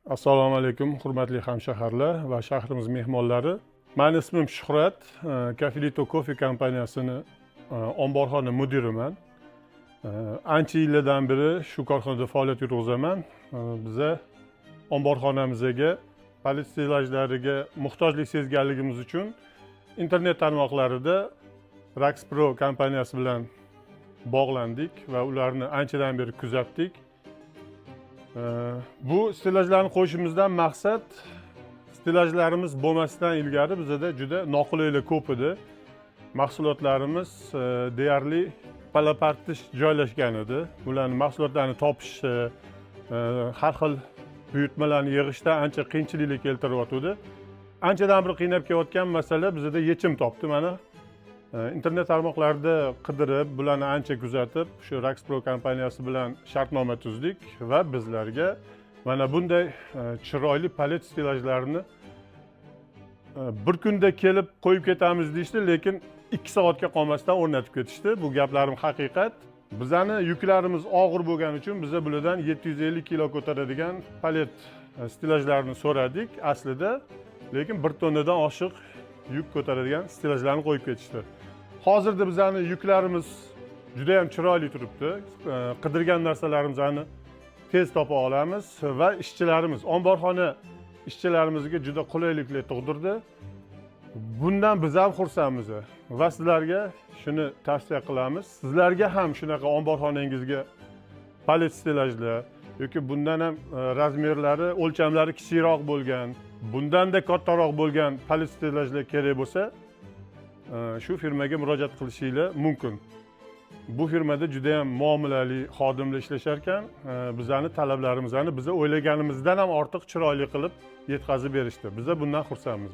Assalomu alaykum, hurmatli hamshaharlar va shahrimiz mehmonlari. Mening ismim Shuhrat, Kafilito Coffee kompaniyasini omborxona mudiriman. Ancha yillardan beri shu korxonada faoliyat yurg'izaman. Biza omborxonamizga palet stilajlariga muhtojlik sezganligimiz uchun internet tarmoqlarida Raxpro kompaniyasi bilan bog'landik va ularni anchadan beri kuzatdik. Bu stilajlarni qo'yishimizdan maqsad stilajlarimiz bo'lmasidan ilgari bizda juda noqulaylik ko'p edi. Mahsulotlarimiz deyarli palapartish joylashgan edi. Ularning mahsulotlarni topish, har xil buyurtmalarni yig'ishda ancha qiyinchilik keltiryotdi. Anchadan beri qiynab kelayotgan masala bizda yechim topdi. Mana internet tarmoqlarida qidirib, bularni ancha kuzatib, shu Raxpro kompaniyasi bilan shartnoma tuzdik va bizlarga mana bunday chiroyli palet stilajlarini bir kunda kelib qo'yib ketamiz deyishdi, lekin 2 soatga qolmasdan o'rnatib ketishdi. Bu gaplarim haqiqat. Bizani yuklarimiz og'ir bo'lgani uchun biza bulardan 750 kilo ko'taradigan palet stilajlarini so'radik aslida, lekin 1 tonnadan oshiq yuk ko'taradigan stilajlarni qo'yib ketishdi. Hozirda bizani yuklarimiz juda ham chiroyli turibdi. Qidirgan narsalarimizni tez topa olamiz va ishchilarimiz, omborxona ishchilarimizga juda qulayliklar tug'dirdi. Bundan biz ham xursandmiz va sizlarga shuni tavsiya qilamiz. Sizlarga ham shunaqa omborxonangizga palet stilajlar yoki bundan ham razmerlari, o'lchamlari kichikroq bo'lgan, bundanda kattaroq bo'lgan palet stilajlar kerak bo'lsa, shu firmaga murojaat qilishinglar mumkin. Bu firmada juda ham muomalali xodimlar ishlashar ekan, bizani talablarimizni biz o'ylaganimizdan ham ortiq chiroyli qilib yetkazib berishdi. Biz bundan xursandmiz.